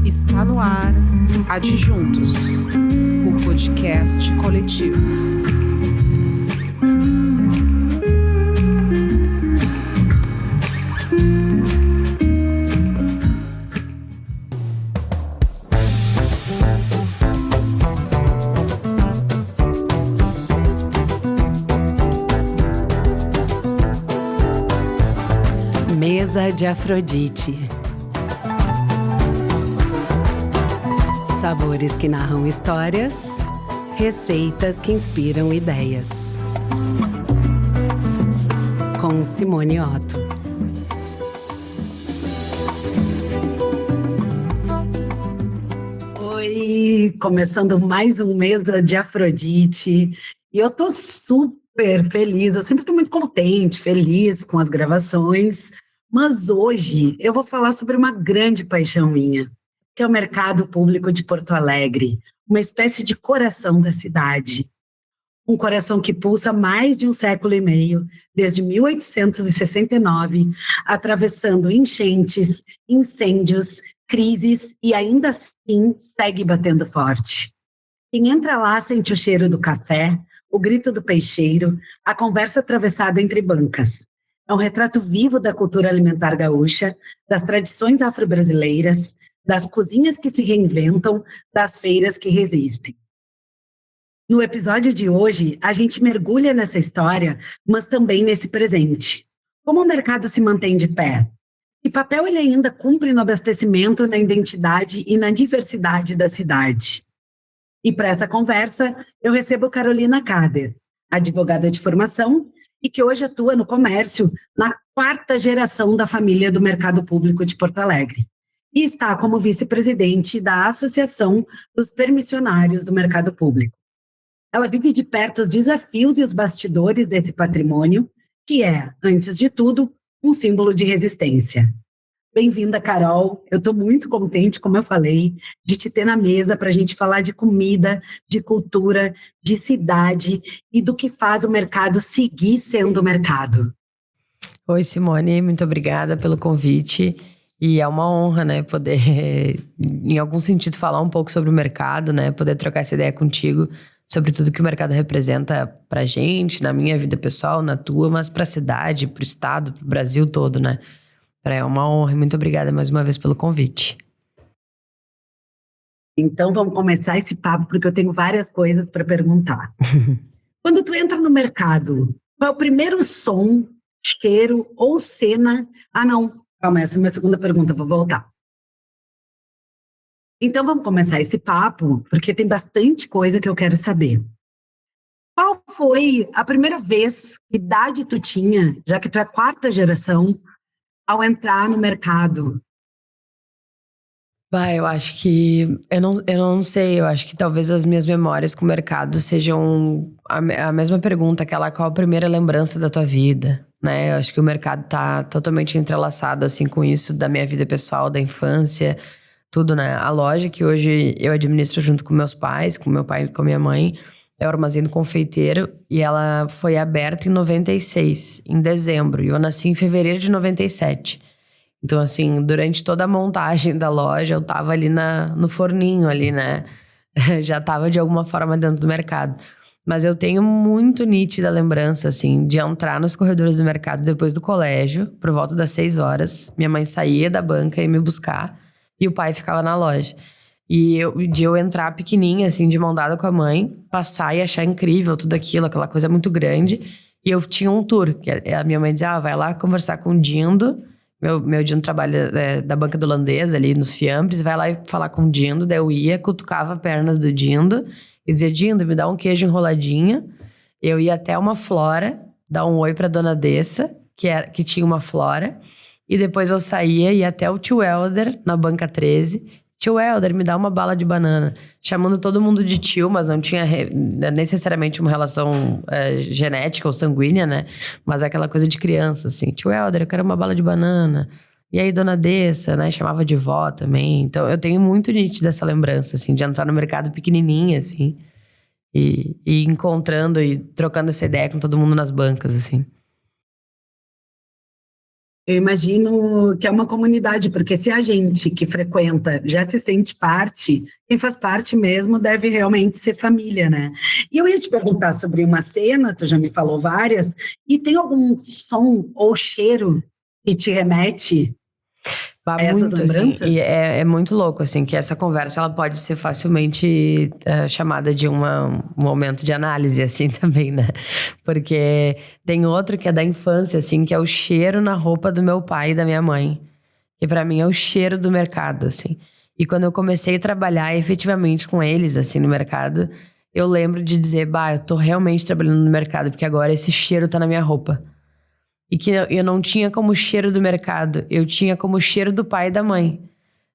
Está no ar Adjuntos, o podcast coletivo. Mesa de Afrodite. Sabores que narram histórias, receitas que inspiram ideias. Com Simone Otto. Oi, começando mais um Mesa de Afrodite. E eu tô super feliz, eu sempre tô muito contente, feliz com as gravações. Mas hoje eu vou falar sobre uma grande paixão minha, que é o Mercado Público de Porto Alegre, uma espécie de coração da cidade. Um coração que pulsa há mais de um século e meio, desde 1869, atravessando enchentes, incêndios, crises e ainda assim segue batendo forte. Quem entra lá sente o cheiro do café, o grito do peixeiro, a conversa atravessada entre bancas. É um retrato vivo da cultura alimentar gaúcha, das tradições afro-brasileiras, das cozinhas que se reinventam, das feiras que resistem. No episódio de hoje, a gente mergulha nessa história, mas também nesse presente. Como o mercado se mantém de pé? Que papel ele ainda cumpre no abastecimento, na identidade e na diversidade da cidade? E para essa conversa, eu recebo Carolina Kader, advogada de formação e que hoje atua no comércio na 4ª geração da família do Mercado Público de Porto Alegre. E está como vice-presidente da Associação dos Permissionários do Mercado Público. Ela vive de perto os desafios e os bastidores desse patrimônio, que é, antes de tudo, um símbolo de resistência. Bem-vinda, Carol. Eu estou muito contente, como eu falei, de te ter na mesa para a gente falar de comida, de cultura, de cidade e do que faz o mercado seguir sendo mercado. Oi, Simone, muito obrigada pelo convite. E é uma honra, né, poder, em algum sentido, falar um pouco sobre o mercado, né, poder trocar essa ideia contigo sobre tudo que o mercado representa pra gente, na minha vida pessoal, na tua, mas pra cidade, pro estado, pro Brasil todo, né. É uma honra e muito obrigada mais uma vez pelo convite. Então vamos começar esse papo porque eu tenho várias coisas para perguntar. Quando tu entra no mercado, qual é o primeiro som, cheiro ou cena? Ah, não, calma, essa é a minha segunda pergunta, vou voltar. Então vamos começar esse papo porque tem bastante coisa que eu quero saber. Qual foi a primeira vez, que idade tu tinha, já que tu é 4ª geração, ao entrar no mercado? Eu acho que... Eu não sei, eu acho que talvez as minhas memórias com o mercado sejam a mesma pergunta, aquela qual a primeira lembrança da tua vida, né? Eu acho que o mercado tá totalmente entrelaçado, assim, com isso da minha vida pessoal, da infância, tudo, né? A loja que hoje eu administro junto com meus pais, com meu pai e com minha mãe, é o Armazém do Confeiteiro, e ela foi aberta em 96, em dezembro, e eu nasci em fevereiro de 97. Então, assim, durante toda a montagem da loja, eu tava ali no forninho ali, né? Já tava de alguma forma dentro do mercado. Mas eu tenho muito nítida lembrança, assim, de entrar nos corredores do mercado depois do colégio, por volta das 6 horas. Minha mãe saía da banca e me buscar, e o pai ficava na loja. De eu entrar pequenininha, assim, de mão dada com a mãe, passar e achar incrível tudo aquilo, aquela coisa muito grande. E eu tinha um tour, que a minha mãe dizia, vai lá conversar com o Dindo. Meu Dindo trabalha da banca do holandês ali nos fiambres, vai lá e falar com o Dindo. Daí eu ia, cutucava a perna do Dindo e dizia, Dindo, me dá um queijo enroladinho. Eu ia até uma Flora, dar um oi pra Dona Dessa, que tinha uma Flora. E depois eu saía e ia até o tio Helder, na banca 13. Tio Helder, me dá uma bala de banana. Chamando todo mundo de tio, mas não tinha necessariamente uma relação genética ou sanguínea, né? Mas aquela coisa de criança, assim. Tio Helder, eu quero uma bala de banana. E aí, Dona Dessa, né? Chamava de vó também. Então, eu tenho muito nítida essa lembrança, assim, de entrar no mercado pequenininha, assim. E encontrando e trocando essa ideia com todo mundo nas bancas, assim. Eu imagino que é uma comunidade, porque se a gente que frequenta já se sente parte, quem faz parte mesmo deve realmente ser família, né? E eu ia te perguntar sobre uma cena, tu já me falou várias, e tem algum som ou cheiro que te remete a essas Muito, assim, e lembranças? é muito louco, assim, que essa conversa, ela pode ser facilmente chamada de um momento de análise, assim, também, né? Porque tem outro que é da infância, assim, que é o cheiro na roupa do meu pai e da minha mãe. Que pra mim é o cheiro do mercado, assim. E quando eu comecei a trabalhar efetivamente com eles, assim, no mercado, eu lembro de dizer, bah, eu tô realmente trabalhando no mercado, porque agora esse cheiro tá na minha roupa. E que eu não tinha como cheiro do mercado, eu tinha como cheiro do pai e da mãe.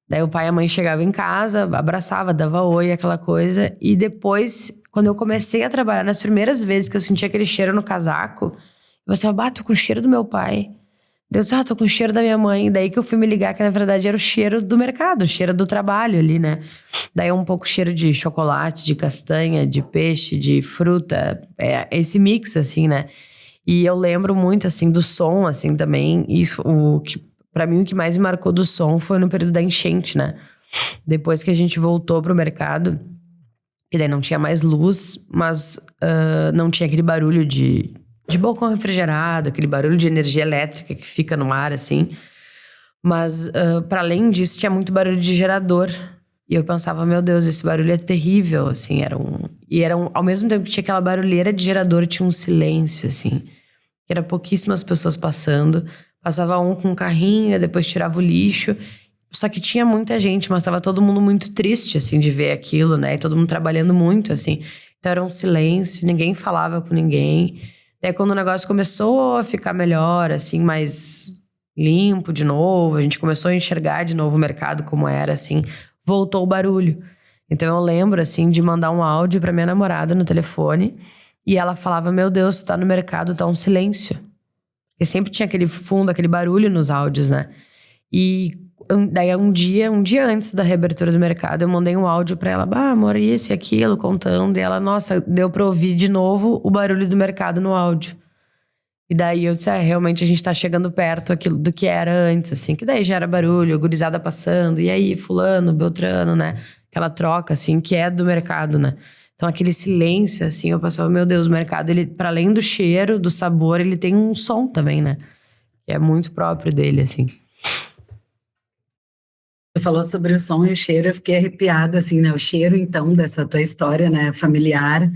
Daí o pai e a mãe chegavam em casa, abraçava, dava oi, aquela coisa. E depois, quando eu comecei a trabalhar, nas primeiras vezes que eu sentia aquele cheiro no casaco, eu pensava, bah, tô com o cheiro do meu pai. Deus, tô com o cheiro da minha mãe. Daí que eu fui me ligar que na verdade era o cheiro do mercado, o cheiro do trabalho ali, né? Daí um pouco cheiro de chocolate, de castanha, de peixe, de fruta. É esse mix, assim, né? E eu lembro muito, assim, do som, assim, também. Isso, pra mim, o que mais me marcou do som foi no período da enchente, né? Depois que a gente voltou pro mercado, e daí não tinha mais luz, mas não tinha aquele barulho de balcão refrigerado, aquele barulho de energia elétrica que fica no ar, assim. Mas, para além disso, tinha muito barulho de gerador. E eu pensava, meu Deus, esse barulho é terrível, assim. Ao mesmo tempo que tinha aquela barulheira de gerador, tinha um silêncio, assim. Era pouquíssimas pessoas passando. Passava um com um carrinho, depois tirava o lixo. Só que tinha muita gente, mas tava todo mundo muito triste, assim, de ver aquilo, né? E todo mundo trabalhando muito, assim. Então era um silêncio, ninguém falava com ninguém. Daí quando o negócio começou a ficar melhor, assim, mais limpo de novo, a gente começou a enxergar de novo o mercado como era, assim, voltou o barulho. Então eu lembro, assim, de mandar um áudio pra minha namorada no telefone. E ela falava, meu Deus, tu tá no mercado, tá um silêncio. Porque sempre tinha aquele fundo, aquele barulho nos áudios, né? E daí um dia antes da reabertura do mercado, eu mandei um áudio pra ela, bah, amor, isso e aquilo, contando. E ela, nossa, deu pra ouvir de novo o barulho do mercado no áudio. E daí eu disse, realmente a gente tá chegando perto do que era antes, assim. Que daí já era barulho, gurizada passando. E aí, fulano, beltrano, né? Aquela troca, assim, que é do mercado, né? Então, aquele silêncio, assim, eu pensava, meu Deus, o mercado, ele, para além do cheiro, do sabor, ele tem um som também, né? Que é muito próprio dele, assim. Você falou sobre o som e o cheiro, eu fiquei arrepiada, assim, né? O cheiro, então, dessa tua história, né, familiar.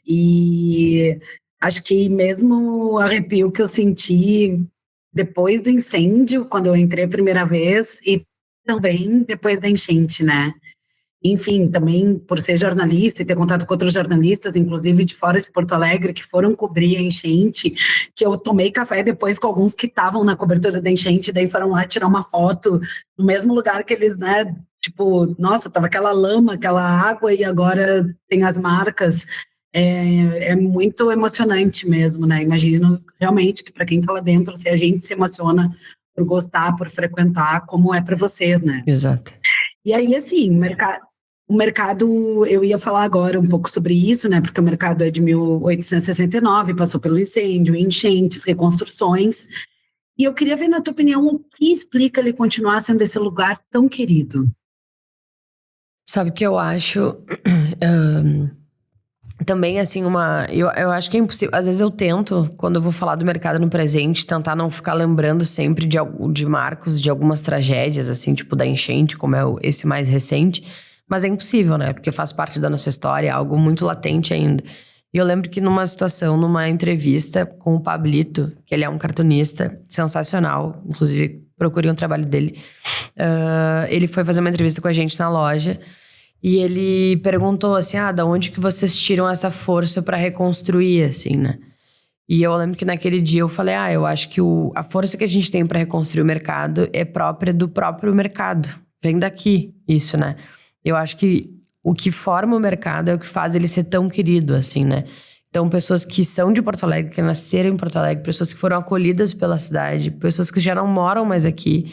E acho que mesmo o arrepio que eu senti depois do incêndio, quando eu entrei a primeira vez, e também depois da enchente, né? Enfim, também por ser jornalista e ter contato com outros jornalistas, inclusive de fora de Porto Alegre, que foram cobrir a enchente, que eu tomei café depois com alguns que estavam na cobertura da enchente, daí foram lá tirar uma foto no mesmo lugar que eles, né, tipo, nossa, tava aquela lama, aquela água e agora tem as marcas. É muito emocionante mesmo, né? Imagino realmente que para quem está lá dentro, se a gente se emociona por gostar, por frequentar, como é para vocês, né? Exato. E aí, assim, o mercado, eu ia falar agora um pouco sobre isso, né? Porque o mercado é de 1869, passou pelo incêndio, enchentes, reconstruções. E eu queria ver, na tua opinião, o que explica ele continuar sendo esse lugar tão querido? Sabe o que eu acho? Também, assim, eu acho que é impossível. Às vezes eu tento, quando eu vou falar do mercado no presente, tentar não ficar lembrando sempre de marcos de algumas tragédias, assim, tipo da enchente, como é esse mais recente. Mas é impossível, né? Porque faz parte da nossa história, é algo muito latente ainda. E eu lembro que numa situação, numa entrevista com o Pablito, que ele é um cartunista sensacional, inclusive procurei um trabalho dele. Ele foi fazer uma entrevista com a gente na loja. E ele perguntou assim, da onde que vocês tiram essa força pra reconstruir, assim, né? E eu lembro que naquele dia eu falei, eu acho que a força que a gente tem pra reconstruir o mercado é própria do próprio mercado. Vem daqui, isso, né? Eu acho que o que forma o mercado é o que faz ele ser tão querido, assim, né? Então, pessoas que são de Porto Alegre, que nasceram em Porto Alegre, pessoas que foram acolhidas pela cidade, pessoas que já não moram mais aqui,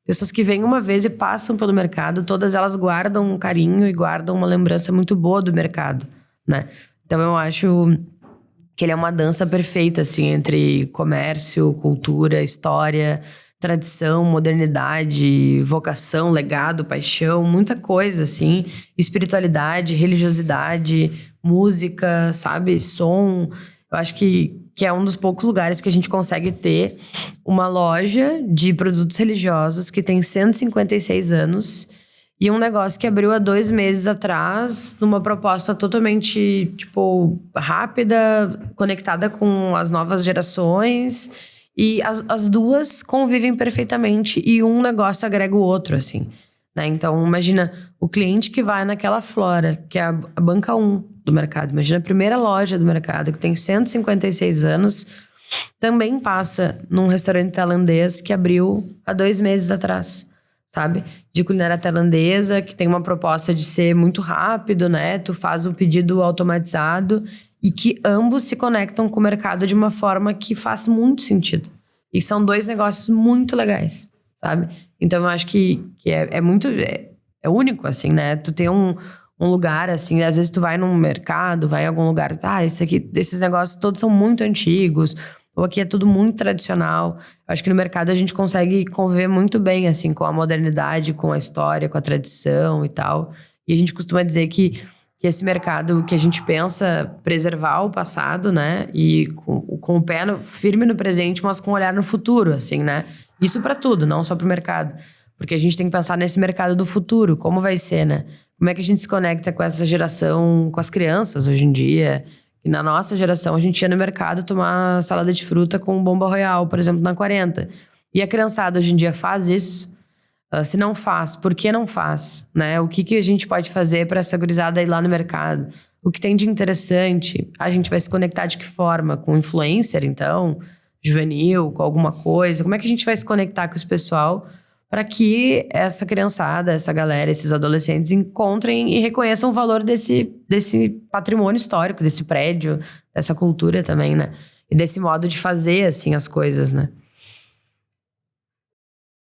pessoas que vêm uma vez e passam pelo mercado, todas elas guardam um carinho e guardam uma lembrança muito boa do mercado, né? Então eu acho que ele é uma dança perfeita, assim, entre comércio, cultura, história. tradição, modernidade, vocação, legado, paixão, muita coisa, assim. Espiritualidade, religiosidade, música, sabe? Som. Eu acho que é um dos poucos lugares que a gente consegue ter uma loja de produtos religiosos que tem 156 anos e um negócio que abriu há 2 meses atrás numa proposta totalmente, tipo, rápida, conectada com as novas gerações. E as duas convivem perfeitamente e um negócio agrega o outro, assim, né? Então, imagina o cliente que vai naquela Flora, que é a banca 1 do mercado. Imagina a primeira loja do mercado, que tem 156 anos, também passa num restaurante tailandês que abriu há 2 meses atrás, sabe? De culinária tailandesa, que tem uma proposta de ser muito rápido, né? Tu faz um pedido automatizado e que ambos se conectam com o mercado de uma forma que faz muito sentido. E são 2 negócios muito legais, sabe? Então, eu acho que é muito... É único, assim, né? Tu tem um lugar, assim... Às vezes, tu vai num mercado, vai em algum lugar... esses negócios todos são muito antigos. Ou aqui é tudo muito tradicional. Eu acho que no mercado a gente consegue conviver muito bem, assim, com a modernidade, com a história, com a tradição e tal. E a gente costuma dizer que esse mercado que a gente pensa preservar o passado, né? E com o pé firme no presente, mas com um olhar no futuro, assim, né? Isso para tudo, não só para o mercado. Porque a gente tem que pensar nesse mercado do futuro. Como vai ser, né? Como é que a gente se conecta com essa geração, com as crianças hoje em dia? E na nossa geração, a gente ia no mercado tomar salada de fruta com bomba royal, por exemplo, na 40. E a criançada hoje em dia faz isso? Se não faz, por que não faz? Né? O que a gente pode fazer para essa gurizada ir lá no mercado? O que tem de interessante? A gente vai se conectar de que forma? Com influencer, então? Juvenil, com alguma coisa? Como é que a gente vai se conectar com esse pessoal para que essa criançada, essa galera, esses adolescentes encontrem e reconheçam o valor desse patrimônio histórico, desse prédio, dessa cultura também, né? E desse modo de fazer, assim, as coisas, né?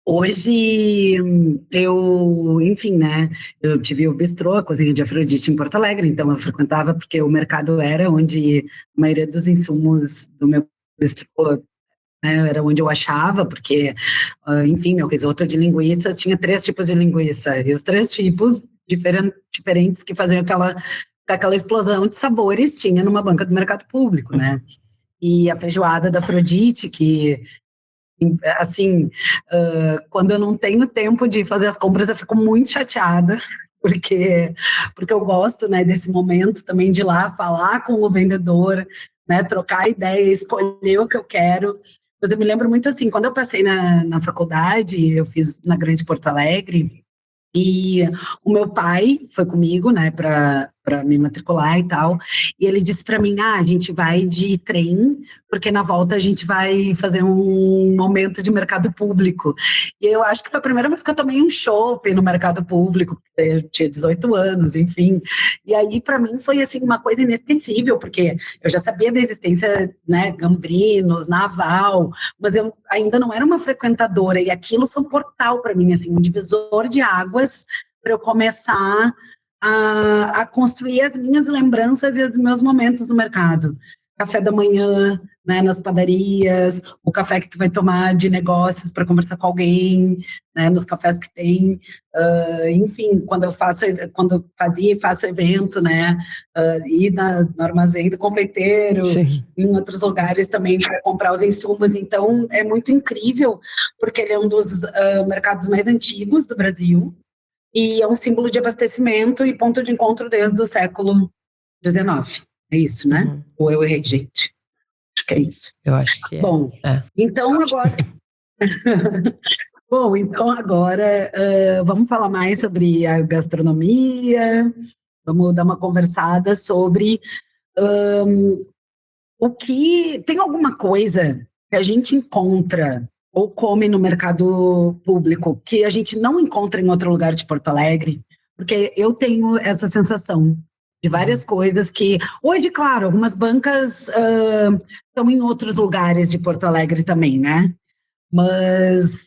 Hoje, enfim, né, eu tive o bistrô, a cozinha de Afrodite em Porto Alegre, então eu frequentava porque o mercado era onde a maioria dos insumos do meu bistrô, né, era onde eu achava, porque, enfim, meu risoto de linguiça tinha 3 tipos de linguiça, e os 3 tipos diferentes que faziam aquela explosão de sabores tinha numa banca do mercado público, né, e a feijoada da Afrodite, que... Assim, quando eu não tenho tempo de fazer as compras, eu fico muito chateada, porque eu gosto, né, desse momento também de ir lá falar com o vendedor, né, trocar ideia, escolher o que eu quero. Mas eu me lembro muito assim, quando eu passei na faculdade, eu fiz na Grande Porto Alegre, e o meu pai foi comigo, né, para me matricular e tal, e ele disse para mim, a gente vai de trem, porque na volta a gente vai fazer um aumento de mercado público. E eu acho que foi a primeira vez que eu tomei um chopp no mercado público, eu tinha 18 anos, enfim. E aí, para mim, foi assim, uma coisa inesquecível, porque eu já sabia da existência, né, Gambrinos, Naval, mas eu ainda não era uma frequentadora, e aquilo foi um portal para mim, assim, um divisor de águas para eu começar a construir as minhas lembranças e os meus momentos no mercado. Café da manhã, né, nas padarias, o café que tu vai tomar de negócios para conversar com alguém, né, nos cafés que tem, enfim, quando fazia e faço evento, né, ir no armazém do confeiteiro, Sim. em outros lugares também para comprar os insumos. Então, é muito incrível, porque ele é um dos mercados mais antigos do Brasil, e é um símbolo de abastecimento e ponto de encontro desde o século XIX. É isso, né? Uhum. Ou eu errei, gente? Acho que é isso. Eu acho que é. Bom, então agora... Bom, então agora vamos falar mais sobre a gastronomia, vamos dar uma conversada sobre o que... Tem alguma coisa que a gente encontra ou come no mercado público que a gente não encontra em outro lugar de Porto Alegre? Porque eu tenho essa sensação de várias coisas que... Hoje, claro, algumas bancas estão em outros lugares de Porto Alegre também, né? Mas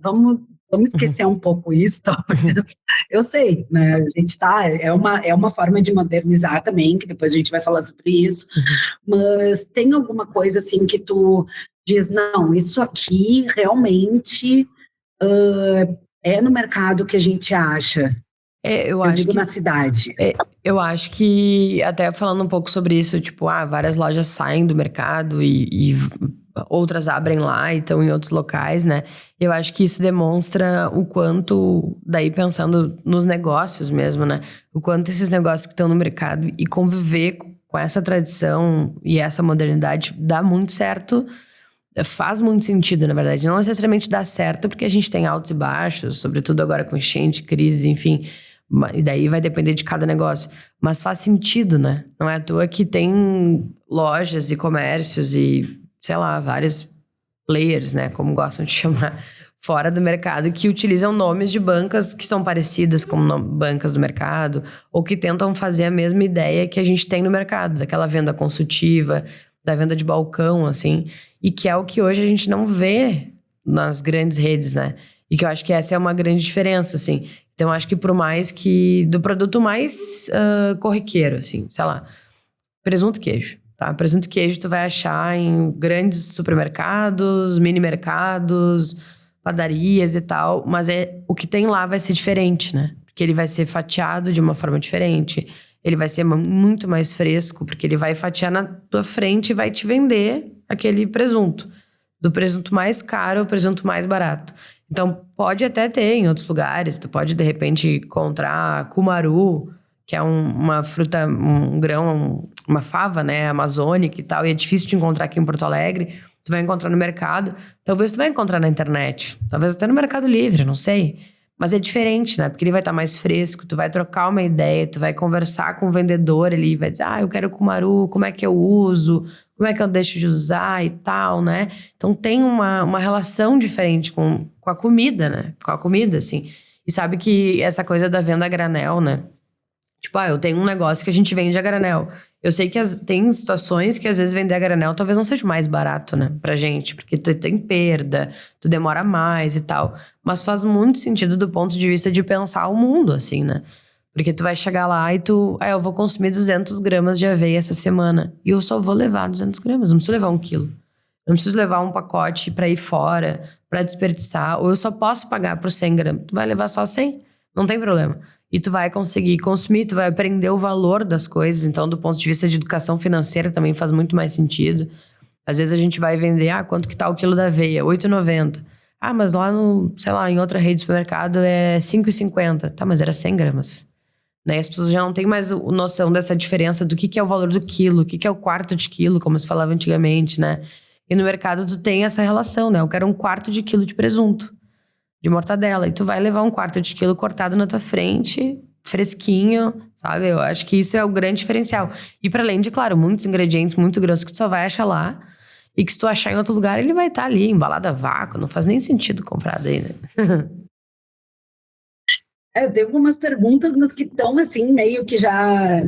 vamos Vamos esquecer um pouco isso, talvez. Eu sei, né? A gente é uma forma de modernizar também, que depois a gente vai falar sobre isso. Mas tem alguma coisa assim que tu diz, não, isso aqui realmente é no mercado que a gente acha. Eu digo na cidade. Eu acho que, até falando um pouco sobre isso, tipo, várias lojas saem do mercado e outras abrem lá e estão em outros locais, né? Eu acho que isso demonstra o quanto, daí pensando nos negócios mesmo, né? O quanto esses negócios que estão no mercado e conviver com essa tradição e essa modernidade dá muito certo, faz muito sentido, na verdade. Não necessariamente dá certo, porque a gente tem altos e baixos, sobretudo agora com enchente, crise, enfim. E daí vai depender de cada negócio. Mas faz sentido, né? Não é à toa que tem lojas e comércios e, sei lá, vários players, né? Como gostam de chamar, fora do mercado, que utilizam nomes de bancas que são parecidas com bancas do mercado, ou que tentam fazer a mesma ideia que a gente tem no mercado, daquela venda consultiva, da venda de balcão, assim, e que é o que hoje a gente não vê nas grandes redes, né? E que eu acho que essa é uma grande diferença, assim. Então, eu acho que por mais que... do produto mais corriqueiro, assim, sei lá, presunto e queijo, tá? Presunto e queijo tu vai achar em grandes supermercados, mini mercados, padarias e tal, mas o que tem lá vai ser diferente, né? Porque ele vai ser fatiado de uma forma diferente, ele vai ser muito mais fresco, porque ele vai fatiar na tua frente e vai te vender aquele presunto. Do presunto mais caro ao presunto mais barato. Então, pode até ter em outros lugares. Tu pode, de repente, encontrar cumaru, que é uma fruta, um grão, uma fava, né, amazônica e tal. E é difícil de encontrar aqui em Porto Alegre. Tu vai encontrar no mercado. Talvez tu vai encontrar na internet. Talvez até no Mercado Livre, não sei. Mas é diferente, né? Porque ele vai estar mais fresco. Tu vai trocar uma ideia. Tu vai conversar com o vendedor. Ele vai dizer, eu quero cumaru. Como é que eu uso? Como é que eu deixo de usar e tal, né? Então tem uma relação diferente com a comida, né? Com a comida, assim. E sabe que essa coisa da venda a granel, né? Tipo, eu tenho um negócio que a gente vende a granel. Eu sei que tem situações que às vezes vender a granel talvez não seja mais barato, né? Pra gente. Porque tu tem perda, tu demora mais e tal. Mas faz muito sentido do ponto de vista de pensar o mundo, assim, né? Porque tu vai chegar lá e eu vou consumir 200 gramas de aveia essa semana. E eu só vou levar 200 gramas, não preciso levar 1 quilo. Eu não preciso levar um pacote pra ir fora, pra desperdiçar. Ou eu só posso pagar por 100 gramas. Tu vai levar só 100, não tem problema. E tu vai conseguir consumir, tu vai aprender o valor das coisas. Então, do ponto de vista de educação financeira, também faz muito mais sentido. Às vezes a gente vai vender, quanto que tá o quilo da aveia? R$8,90. Mas lá sei lá, em outra rede de supermercado é R$5,50. Tá, mas era 100 gramas. Né? As pessoas já não têm mais noção dessa diferença do que é o valor do quilo, o que é o quarto de quilo, como se falava antigamente, né? E no mercado tu tem essa relação, né? Eu quero 1/4 de quilo de presunto, de mortadela. E tu vai levar 1/4 de quilo cortado na tua frente, fresquinho, sabe? Eu acho que isso é o grande diferencial. E para além de, claro, muitos ingredientes muito grossos que tu só vai achar lá. E que se tu achar em outro lugar, ele vai estar ali, embalado a vácuo. Não faz nem sentido comprar daí, né? Eu tenho algumas perguntas, mas que estão, assim, meio que já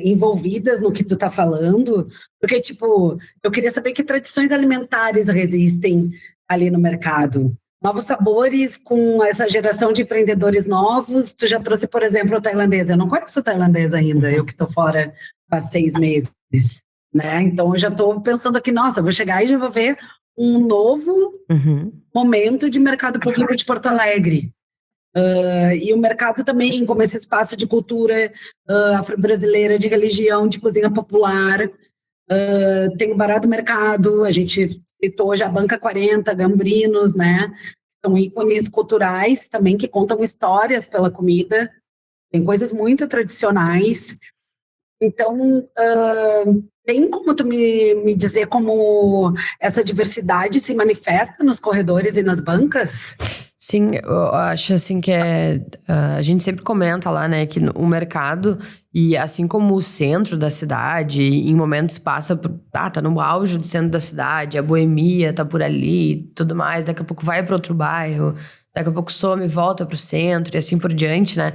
envolvidas no que tu tá falando. Porque, tipo, eu queria saber que tradições alimentares resistem ali no mercado. Novos sabores com essa geração de empreendedores novos. Tu já trouxe, por exemplo, o tailandês. Eu não conheço o tailandês ainda, eu que tô fora há 6 meses, né? Então, eu já tô pensando aqui, nossa, vou chegar e já vou ver um novo momento de mercado público de Porto Alegre. E o mercado também, como esse espaço de cultura afro-brasileira, de religião, de cozinha popular. Tem o Barato Mercado, a gente citou já a Banca 40, Gambrinos, né? São ícones culturais também que contam histórias pela comida. Tem coisas muito tradicionais. Então, tem como tu me dizer como essa diversidade se manifesta nos corredores e nas bancas? Sim, eu acho assim que a gente sempre comenta lá, né, que o mercado, e assim como o centro da cidade, em momentos passa por, tá no auge do centro da cidade, a boemia tá por ali, tudo mais, daqui a pouco vai para outro bairro, daqui a pouco some e volta pro centro e assim por diante, né?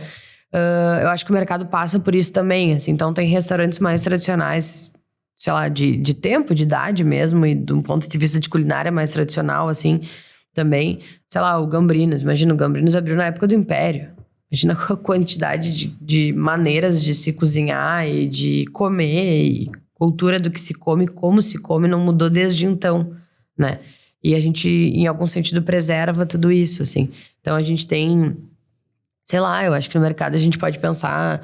Eu acho que o mercado passa por isso também, assim, então tem restaurantes mais tradicionais, sei lá, de tempo, de idade mesmo, e de um ponto de vista de culinária mais tradicional, assim, também, sei lá, o Gambrinos. Imagina, o Gambrinos abriu na época do Império. Imagina a quantidade de maneiras de se cozinhar e de comer, e cultura do que se come, como se come, não mudou desde então, né? E a gente, em algum sentido, preserva tudo isso, assim. Então, a gente tem, sei lá, eu acho que no mercado a gente pode pensar...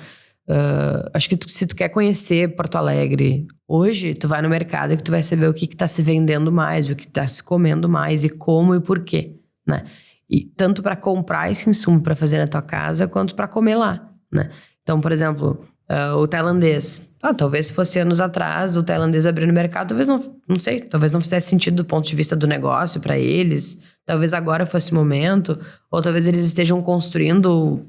acho que se tu quer conhecer Porto Alegre hoje, tu vai no mercado e tu vai saber o que tá se vendendo mais, o que tá se comendo mais e como e por quê, né? E tanto para comprar esse insumo para fazer na tua casa, quanto para comer lá, né? Então, por exemplo, o tailandês. Talvez se fosse anos atrás, o tailandês abriu no mercado, talvez não sei, talvez não fizesse sentido do ponto de vista do negócio para eles, talvez agora fosse o momento, ou talvez eles estejam construindo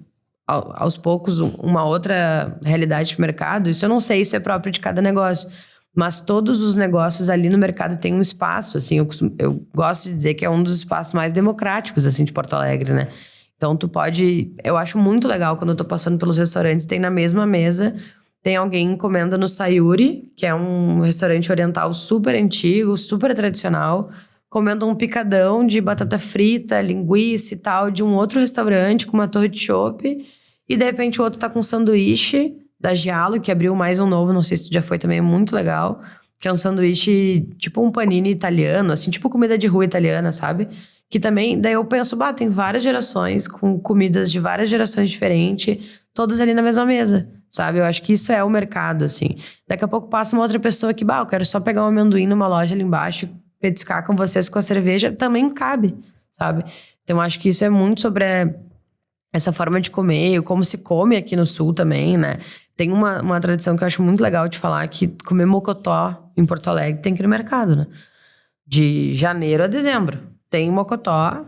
aos poucos uma outra realidade de mercado. Isso eu não sei, isso é próprio de cada negócio. Mas todos os negócios ali no mercado têm um espaço, assim, eu gosto de dizer que é um dos espaços mais democráticos, assim, de Porto Alegre, né? Então tu pode... Eu acho muito legal quando eu tô passando pelos restaurantes, tem na mesma mesa, tem alguém comendo no Sayuri, que é um restaurante oriental super antigo, super tradicional, comendo um picadão de batata frita, linguiça e tal, de um outro restaurante com uma torre de chopp. E de repente o outro tá com um sanduíche da Giallo, que abriu mais um novo, não sei se tu já foi também, é muito legal. Que é um sanduíche tipo um panini italiano, assim, tipo comida de rua italiana, sabe? Que também, daí eu penso, tem várias gerações, com comidas de várias gerações diferentes, todas ali na mesma mesa, sabe? Eu acho que isso é o mercado, assim. Daqui a pouco passa uma outra pessoa que, eu quero só pegar um amendoim numa loja ali embaixo, petiscar com vocês com a cerveja, também cabe, sabe? Então eu acho que isso é muito sobre essa forma de comer, como se come aqui no Sul também, né? Tem uma tradição que eu acho muito legal de falar, que comer mocotó em Porto Alegre tem que ir no mercado, né? De janeiro a dezembro. Tem mocotó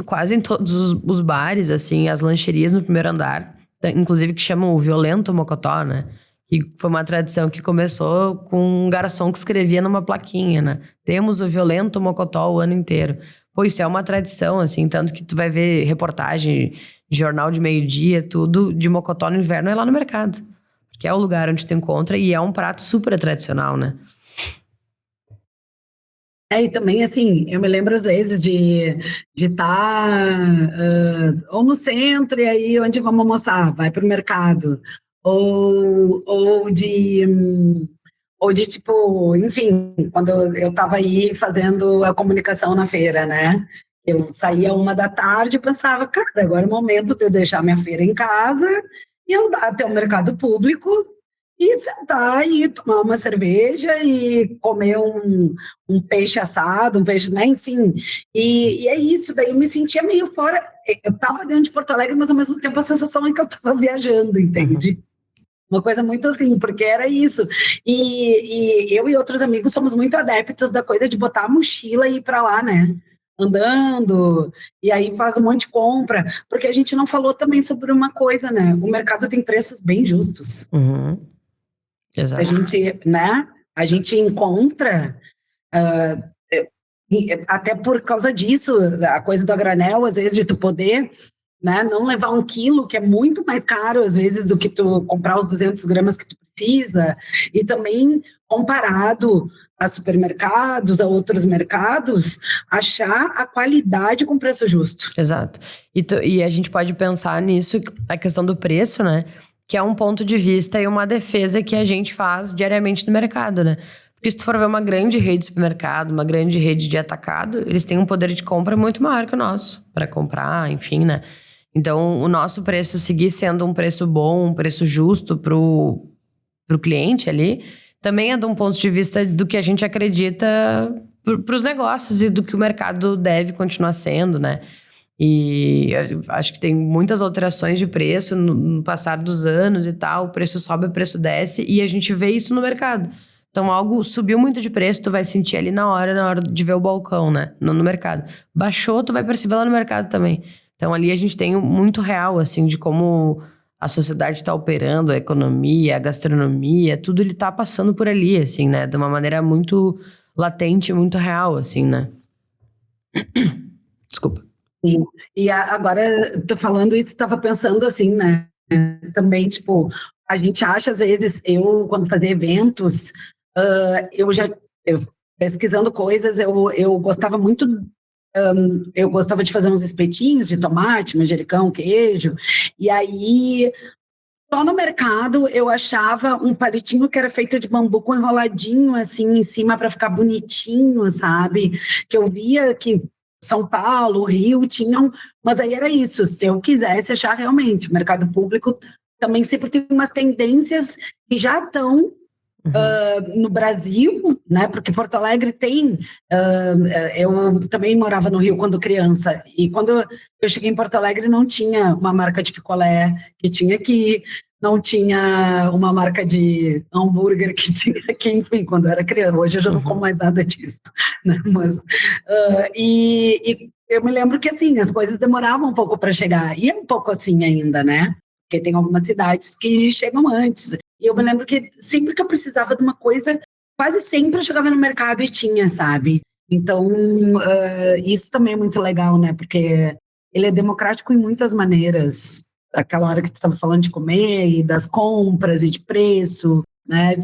quase em todos os bares, assim, as lancherias no primeiro andar, inclusive que chamam o violento mocotó, né? Que foi uma tradição que começou com um garçom que escrevia numa plaquinha, né? Temos o violento mocotó o ano inteiro. Pô, isso é uma tradição, assim, tanto que tu vai ver reportagem de jornal de meio-dia, tudo de mocotó no inverno é lá no mercado. Porque é o lugar onde tu encontra e é um prato super tradicional, né? E também, assim, eu me lembro às vezes de estar ou no centro, e aí onde vamos almoçar? Vai para o mercado. Ou de, tipo, enfim, quando eu estava aí fazendo a comunicação na feira, né? Eu saía 1 da tarde e pensava, cara, agora é o momento de eu deixar minha feira em casa e andar até o mercado público e sentar e tomar uma cerveja e comer um peixe assado, um peixe, né? Enfim. E é isso, daí eu me sentia meio fora. Eu estava dentro de Porto Alegre, mas ao mesmo tempo a sensação é que eu estava viajando, entende? Uma coisa muito assim, porque era isso. E eu e outros amigos somos muito adeptos da coisa de botar a mochila e ir para lá, né? Andando, e aí faz um monte de compra. Porque a gente não falou também sobre uma coisa, né? O mercado tem preços bem justos. Uhum. Exato. A gente encontra, até por causa disso, a coisa do a granel, às vezes, de tu poder... né? Não levar 1 quilo, que é muito mais caro, às vezes, do que tu comprar os 200 gramas que tu precisa, e também, comparado a supermercados, a outros mercados, achar a qualidade com preço justo. Exato. E a gente pode pensar nisso, a questão do preço, né? Que é um ponto de vista e uma defesa que a gente faz diariamente no mercado, né? Porque se tu for ver uma grande rede de supermercado, uma grande rede de atacado, eles têm um poder de compra muito maior que o nosso, para comprar, enfim, né? Então, o nosso preço seguir sendo um preço bom, um preço justo pro cliente ali, também é de um ponto de vista do que a gente acredita pros negócios e do que o mercado deve continuar sendo, né? E eu acho que tem muitas alterações de preço no passar dos anos e tal, o preço sobe, o preço desce, e a gente vê isso no mercado. Então, algo subiu muito de preço, tu vai sentir ali na hora de ver o balcão, né? No mercado. Baixou, tu vai perceber lá no mercado também. Então, ali a gente tem muito real, assim, de como a sociedade está operando, a economia, a gastronomia, tudo ele tá passando por ali, assim, né? De uma maneira muito latente, muito real, assim, né? Desculpa. Sim. E agora, tô falando isso, estava pensando assim, né? Também, tipo, a gente acha, às vezes, quando fazia eventos, eu pesquisando coisas, eu gostava muito eu gostava de fazer uns espetinhos de tomate, manjericão, queijo, e aí só no mercado eu achava um palitinho que era feito de bambu com enroladinho assim em cima para ficar bonitinho, sabe? Que eu via que São Paulo, Rio tinham, mas aí era isso. Se eu quisesse achar realmente, o mercado público também sempre tem umas tendências que já estão no Brasil, né? Porque Porto Alegre tem. Eu também morava no Rio quando criança, e quando eu cheguei em Porto Alegre não tinha uma marca de picolé que tinha aqui, não tinha uma marca de hambúrguer que tinha aqui, enfim, quando eu era criança. Hoje eu já não como mais nada disso, né? Mas, e eu me lembro que assim, as coisas demoravam um pouco para chegar, e é um pouco assim ainda, né? Porque tem algumas cidades que chegam antes. E eu me lembro que sempre que eu precisava de uma coisa, quase sempre eu chegava no mercado e tinha, sabe? Então, isso também é muito legal, né? Porque ele é democrático em muitas maneiras. Aquela hora que tu estava falando de comer e das compras e de preço, né?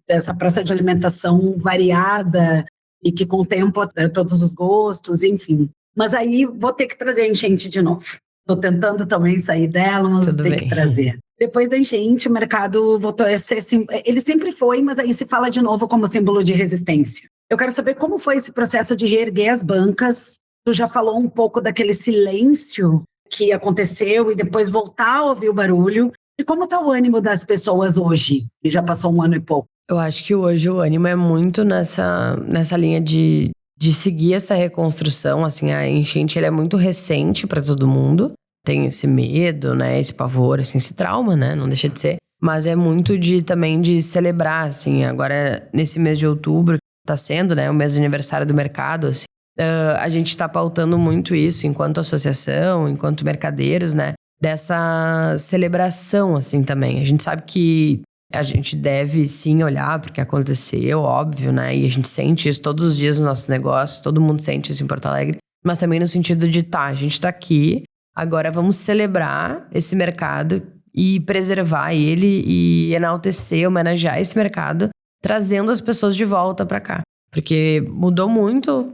Dessa praça de alimentação variada e que contempla todos os gostos, enfim. Mas aí vou ter que trazer a enchente de novo. Estou tentando também sair dela, mas Tudo tem bem. que trazer. Depois da enchente, o mercado voltou a ser... Ele sempre foi, mas aí se fala de novo como símbolo de resistência. Eu quero saber como foi esse processo de reerguer as bancas. Tu já falou um pouco daquele silêncio que aconteceu e depois voltar a ouvir o barulho. E como está o ânimo das pessoas hoje, que já passou 1 ano e pouco? Eu acho que hoje o ânimo é muito nessa linha de seguir essa reconstrução. Assim, a enchente ela é muito recente para todo mundo. Tem esse medo, né? Esse pavor, assim, esse trauma, né? Não deixa de ser. Mas é muito também de celebrar, assim. Agora, nesse mês de outubro, tá sendo, né? O mês de aniversário do mercado, assim. A gente tá pautando muito isso enquanto associação, enquanto mercadeiros, né? Dessa celebração, assim, também. A gente sabe que a gente deve, sim, olhar porque aconteceu, óbvio, né? E a gente sente isso todos os dias nos nossos negócios. Todo mundo sente isso em Porto Alegre. Mas também no sentido de, a gente tá aqui, agora vamos celebrar esse mercado e preservar ele e enaltecer, homenagear esse mercado, trazendo as pessoas de volta para cá. Porque mudou muito,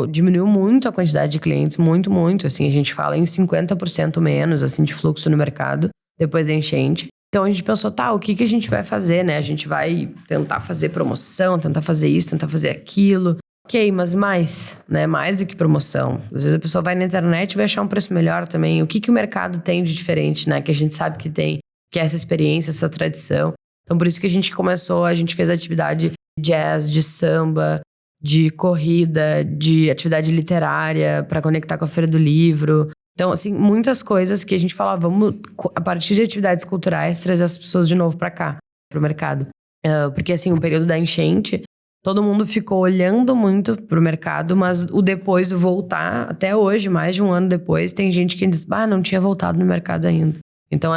diminuiu muito a quantidade de clientes, muito, muito. Assim, a gente fala em 50% menos assim, de fluxo no mercado depois da enchente. Então a gente pensou, o que a gente vai fazer, né? A gente vai tentar fazer promoção, tentar fazer isso, tentar fazer aquilo. Ok, mas mais, né? Mais do que promoção. Às vezes a pessoa vai na internet e vai achar um preço melhor também. O que o mercado tem de diferente, né? Que a gente sabe que tem, que é essa experiência, essa tradição. Então por isso que a gente fez atividade de jazz, de samba, de corrida, de atividade literária para conectar com a Feira do Livro. Então, assim, muitas coisas que a gente fala, vamos, a partir de atividades culturais, trazer as pessoas de novo para cá, pro mercado. Porque, assim, o período da enchente, todo mundo ficou olhando muito pro mercado, mas o depois, o voltar, até hoje, mais de 1 ano depois, tem gente que diz, não tinha voltado no mercado ainda. Então,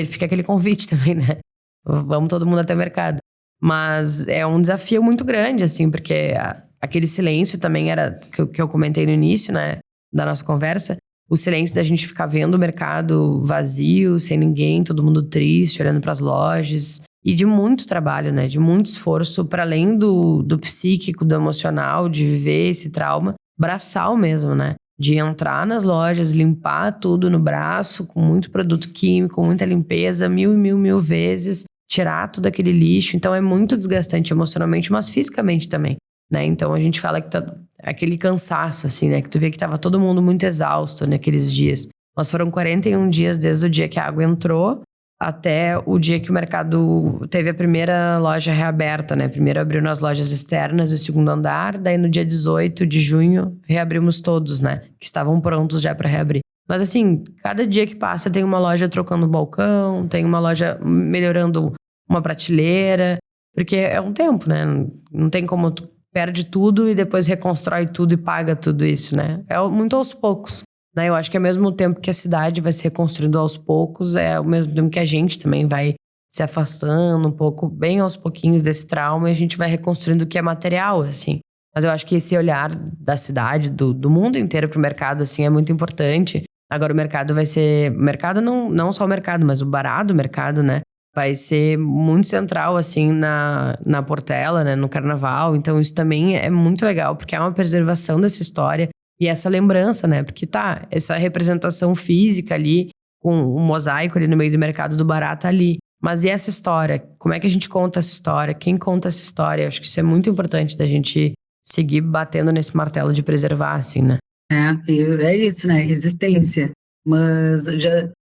fica aquele convite também, né? Vamos todo mundo até o mercado. Mas é um desafio muito grande, assim, porque aquele silêncio também era, que eu comentei no início, né, da nossa conversa, o silêncio da gente ficar vendo o mercado vazio, sem ninguém, todo mundo triste, olhando para as lojas. E de muito trabalho, né? De muito esforço, para além do psíquico, do emocional, de viver esse trauma, braçal mesmo, né? De entrar nas lojas, limpar tudo no braço, com muito produto químico, muita limpeza, mil vezes, tirar todo aquele lixo. Então é muito desgastante emocionalmente, mas fisicamente também, né? Então a gente fala que tá aquele cansaço, assim, né? Que tu vê que tava todo mundo muito exausto naqueles dias. Mas foram 41 dias desde o dia que a água entrou até o dia que o mercado teve a primeira loja reaberta, né? Primeiro abriu nas lojas externas, o segundo andar. Daí no dia 18 de junho, reabrimos todos, né? Que estavam prontos já para reabrir. Mas assim, cada dia que passa tem uma loja trocando o balcão, tem uma loja melhorando uma prateleira. Porque é um tempo, né? Não tem como tu perde tudo e depois reconstrói tudo e paga tudo isso, né? É muito aos poucos, né? Eu acho que ao mesmo tempo que a cidade vai se reconstruindo aos poucos, é ao mesmo tempo que a gente também vai se afastando um pouco, bem aos pouquinhos desse trauma, e a gente vai reconstruindo o que é material, assim. Mas eu acho que esse olhar da cidade, do mundo inteiro pro mercado, assim, é muito importante. Agora o mercado vai ser... Mercado não só o mercado, mas o barato do mercado, né? Vai ser muito central, assim, na Portela, né? No carnaval. Então isso também é muito legal, porque é uma preservação dessa história. E essa lembrança, né? Porque essa representação física ali, com um mosaico ali no meio do mercado do Bará tá ali. Mas e essa história? Como é que a gente conta essa história? Quem conta essa história? Eu acho que isso é muito importante da gente seguir batendo nesse martelo de preservar, assim, né? É isso, né? Resistência. Mas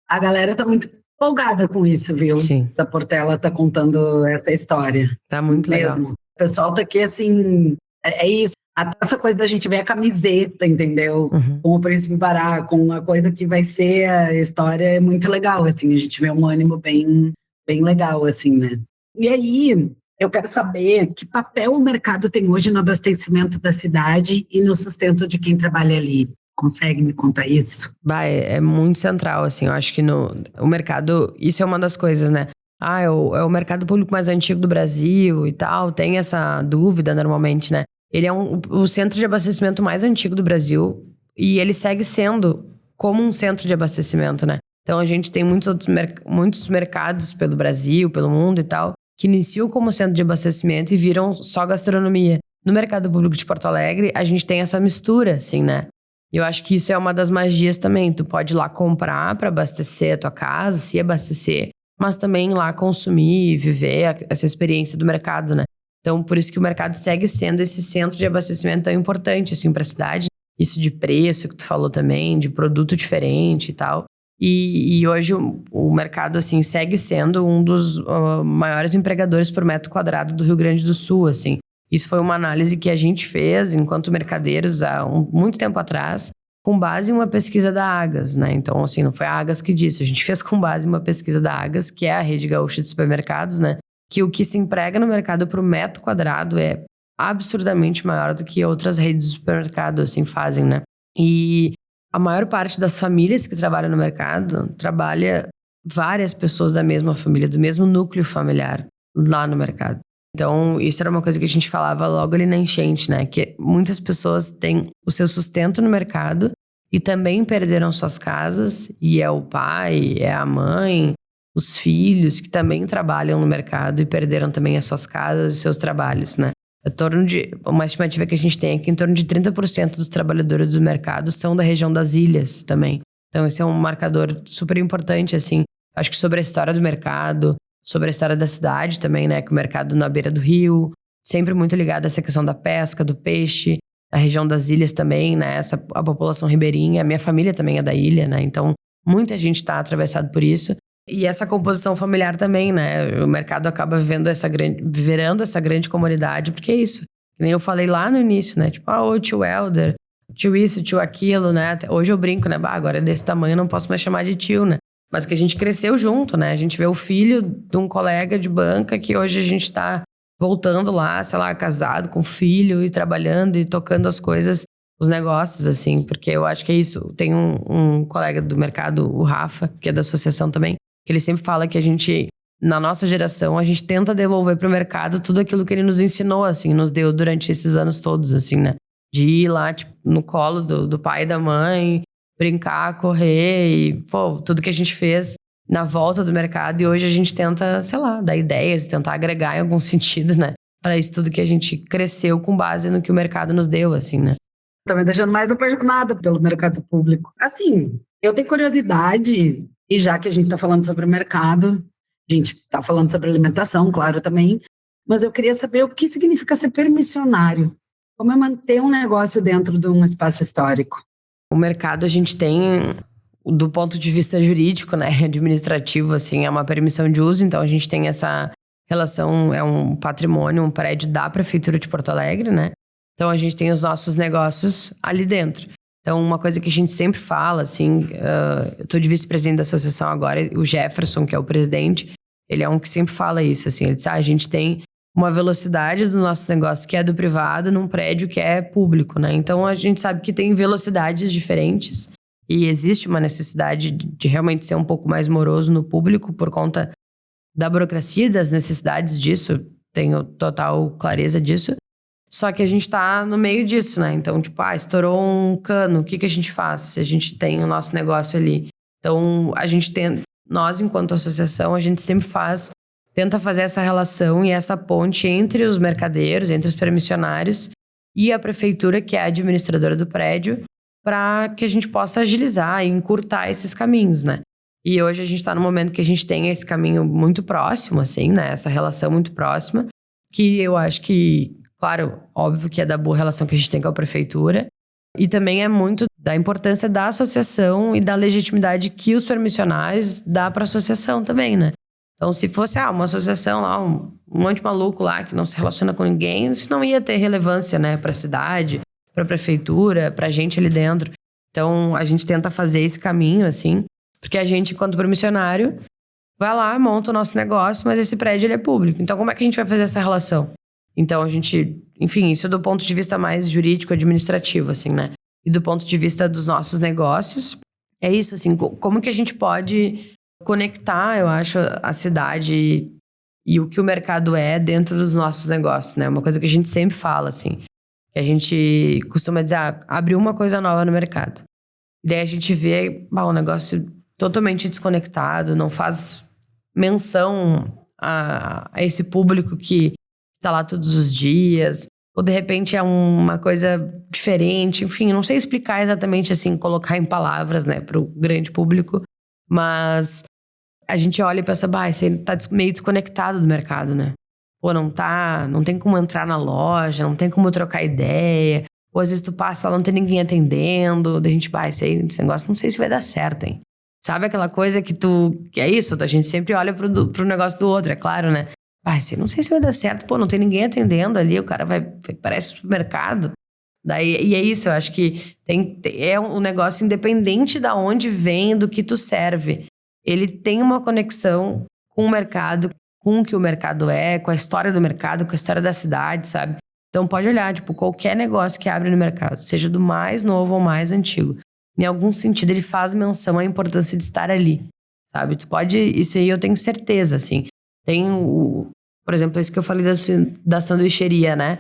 a galera tá muito empolgada com isso, viu? Sim. Da Portela tá contando essa história. Tá muito legal. Mesmo. O pessoal tá aqui, assim, é isso. Até essa coisa da gente ver a camiseta, entendeu? Uhum. Com o Príncipe Bará, com a coisa que vai ser a história, é muito legal, assim. A gente vê um ânimo bem legal, assim, né? E aí, eu quero saber que papel o mercado tem hoje no abastecimento da cidade e no sustento de quem trabalha ali. Consegue me contar isso? É muito central, assim. Eu acho que o mercado... Isso é uma das coisas, né? É o mercado público mais antigo do Brasil e tal. Tem essa dúvida, normalmente, né? Ele é o centro de abastecimento mais antigo do Brasil. E ele segue sendo como um centro de abastecimento, né? Então, a gente tem muitos mercados pelo Brasil, pelo mundo e tal, que iniciam como centro de abastecimento e viram só gastronomia. No mercado público de Porto Alegre, a gente tem essa mistura, assim, né? E eu acho que isso é uma das magias também. Tu pode ir lá comprar para abastecer a tua casa, se abastecer, mas também ir lá consumir e viver essa experiência do mercado, né? Então, por isso que o mercado segue sendo esse centro de abastecimento tão importante, assim, para a cidade. Isso de preço que tu falou também, de produto diferente e tal. E hoje o mercado, assim, segue sendo um dos maiores empregadores por metro quadrado do Rio Grande do Sul, assim. Isso foi uma análise que a gente fez enquanto mercadeiros há muito tempo atrás, com base em uma pesquisa da Agas, né? Então, assim, não foi a Agas que disse, a gente fez com base em uma pesquisa da Agas, que é a Rede Gaúcha de Supermercados, né? Que o que se emprega no mercado por metro quadrado é absurdamente maior do que outras redes de supermercado, assim, fazem, né? E a maior parte das famílias que trabalham no mercado trabalha várias pessoas da mesma família, do mesmo núcleo familiar lá no mercado. Então, isso era uma coisa que a gente falava logo ali na enchente, né? Que muitas pessoas têm o seu sustento no mercado e também perderam suas casas, e é o pai, é a mãe, os filhos que também trabalham no mercado e perderam também as suas casas e seus trabalhos, né? Uma estimativa que a gente tem é que em torno de 30% dos trabalhadores do mercado são da região das ilhas também. Então, esse é um marcador super importante, assim. Acho que sobre a história do mercado, sobre a história da cidade também, né? Que o mercado na beira do rio, sempre muito ligado a essa questão da pesca, do peixe, a região das ilhas também, né? A população ribeirinha, a minha família também é da ilha, né? Então, muita gente está atravessado por isso. E essa composição familiar também, né? O mercado acaba virando essa grande comunidade, porque é isso. Que nem eu falei lá no início, né? Tipo, o tio Helder, tio isso, tio aquilo, né? Hoje eu brinco, né? Agora é desse tamanho, eu não posso mais chamar de tio, né? Mas que a gente cresceu junto, né? A gente vê o filho de um colega de banca que hoje a gente tá voltando lá, sei lá, casado com filho e trabalhando e tocando as coisas, os negócios, assim. Porque eu acho que é isso. Tem um colega do mercado, o Rafa, que é da associação também, que ele sempre fala que a gente, na nossa geração, a gente tenta devolver pro mercado tudo aquilo que ele nos ensinou, assim, nos deu durante esses anos todos, assim, né? De ir lá, tipo, no colo do pai e da mãe, brincar, correr e, tudo que a gente fez na volta do mercado. E hoje a gente tenta, sei lá, dar ideias, tentar agregar em algum sentido, né? Para isso tudo que a gente cresceu com base no que o mercado nos deu, assim, né? Também deixando mais, não perco nada pelo mercado público. Assim, eu tenho curiosidade, e já que a gente está falando sobre o mercado, a gente está falando sobre alimentação, claro, também, mas eu queria saber o que significa ser permissionário. Como é manter um negócio dentro de um espaço histórico? O mercado a gente tem, do ponto de vista jurídico, né, administrativo, assim, é uma permissão de uso, então a gente tem essa relação, é um patrimônio, um prédio da Prefeitura de Porto Alegre, né? Então a gente tem os nossos negócios ali dentro. Então, uma coisa que a gente sempre fala, assim, eu tô de vice-presidente da associação agora, o Jefferson, que é o presidente, ele é um que sempre fala isso, assim, ele diz, a gente tem uma velocidade do nosso negócio que é do privado num prédio que é público, né? Então, a gente sabe que tem velocidades diferentes e existe uma necessidade de realmente ser um pouco mais moroso no público por conta da burocracia e das necessidades disso, tenho total clareza disso. Só que a gente tá no meio disso, né? Então, tipo, estourou um cano, o que a gente faz se a gente tem o nosso negócio ali? Então, nós, enquanto associação, a gente sempre tenta fazer essa relação e essa ponte entre os mercadeiros, entre os permissionários e a prefeitura, que é a administradora do prédio, para que a gente possa agilizar e encurtar esses caminhos, né? E hoje a gente está no momento que a gente tem esse caminho muito próximo, assim, né? Essa relação muito próxima, que eu acho que, claro, óbvio que é da boa relação que a gente tem com a prefeitura, e também é muito da importância da associação e da legitimidade que os permissionários dá para a associação também, né? Então, se fosse uma associação lá, um monte de maluco lá que não se relaciona com ninguém, isso não ia ter relevância, né, para a cidade, para a prefeitura, para a gente ali dentro. Então, a gente tenta fazer esse caminho, assim, porque a gente, enquanto permissionário, vai lá, monta o nosso negócio, mas esse prédio ele é público. Então, como é que a gente vai fazer essa relação? Então, a gente, enfim, isso do ponto de vista mais jurídico, administrativo, assim, né? E do ponto de vista dos nossos negócios, é isso, assim, como que a gente pode conectar, eu acho, a cidade e o que o mercado é dentro dos nossos negócios, né? Uma coisa que a gente sempre fala, assim, que a gente costuma dizer, abriu uma coisa nova no mercado. E daí a gente vê, um negócio totalmente desconectado, não faz menção a esse público que tá lá todos os dias, ou de repente é uma coisa diferente, enfim, não sei explicar exatamente assim, colocar em palavras, né, pro grande público, mas a gente olha e pensa, isso aí tá meio desconectado do mercado, né? Pô, não tem como entrar na loja, não tem como trocar ideia, ou às vezes tu passa lá, não tem ninguém atendendo, daí a gente, esse negócio não sei se vai dar certo, hein? Sabe aquela coisa que é isso, a gente sempre olha pro negócio do outro, é claro, né? Não sei se vai dar certo, não tem ninguém atendendo ali, o cara parece supermercado. E é isso, eu acho que é um negócio independente de onde vem, do que tu serve. Ele tem uma conexão com o mercado, com o que o mercado é, com a história do mercado, com a história da cidade, sabe? Então pode olhar, qualquer negócio que abre no mercado, seja do mais novo ou mais antigo, em algum sentido ele faz menção à importância de estar ali, sabe? Isso aí eu tenho certeza, assim. Tem por exemplo, esse que eu falei da sanduicheria, né?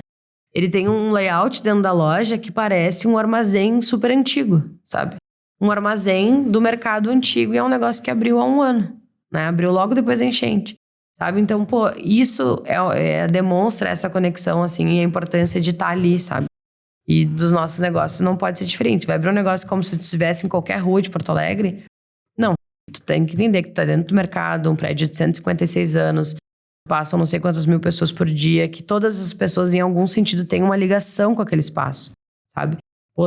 Ele tem um layout dentro da loja que parece um armazém super antigo, sabe? Um armazém do mercado antigo, e é um negócio que abriu há 1 ano, né? Abriu logo depois da enchente, sabe? Então, isso demonstra essa conexão, assim, e a importância de estar ali, sabe? E dos nossos negócios não pode ser diferente. Vai abrir um negócio como se tu estivesse em qualquer rua de Porto Alegre? Não. Tu tem que entender que tu tá dentro do mercado, um prédio de 156 anos, passam não sei quantas mil pessoas por dia, que todas as pessoas, em algum sentido, têm uma ligação com aquele espaço, sabe?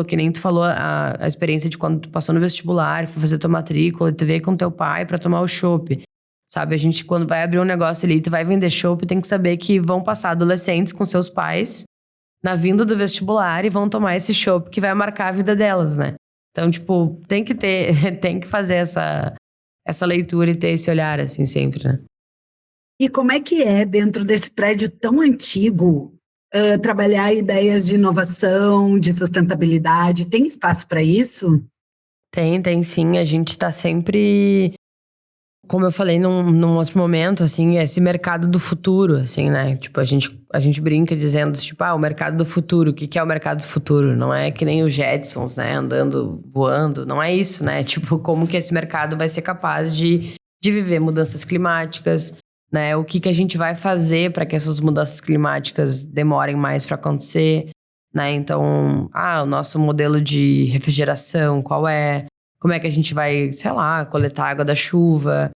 Que nem tu falou a experiência de quando tu passou no vestibular, foi fazer tua matrícula, e tu veio com teu pai pra tomar o chopp, sabe? A gente, quando vai abrir um negócio ali, tu vai vender chopp, tem que saber que vão passar adolescentes com seus pais na vinda do vestibular e vão tomar esse chopp que vai marcar a vida delas, né? Então, tem que fazer essa leitura e ter esse olhar, assim, sempre, né? E como é que é, dentro desse prédio tão antigo, trabalhar ideias de inovação, de sustentabilidade? Tem espaço para isso? Tem sim. A gente está sempre, como eu falei num outro momento, assim, esse mercado do futuro, assim, né? A gente brinca dizendo, o mercado do futuro. O que é o mercado do futuro? Não é que nem os Jetsons, né? Andando, voando. Não é isso, né? Como que esse mercado vai ser capaz de viver mudanças climáticas, né? O que a gente vai fazer para que essas mudanças climáticas demorem mais para acontecer, né? Então, o nosso modelo de refrigeração, qual é? Como é que a gente vai, sei lá, coletar água da chuva?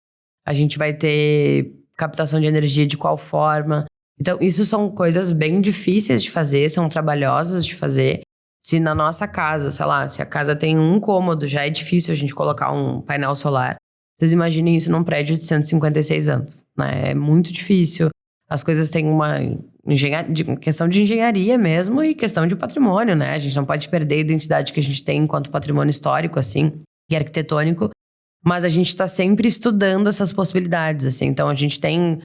A gente vai ter captação de energia de qual forma? Então, isso são coisas bem difíceis de fazer, são trabalhosas de fazer. Se na nossa casa, sei lá, se a casa tem um cômodo, já é difícil a gente colocar um painel solar. Vocês imaginem isso num prédio de 156 anos, né? É muito difícil. As coisas têm uma questão de engenharia mesmo e questão de patrimônio, né? A gente não pode perder a identidade que a gente tem enquanto patrimônio histórico, assim, e arquitetônico. Mas a gente está sempre estudando essas possibilidades, assim. Então, a gente tem,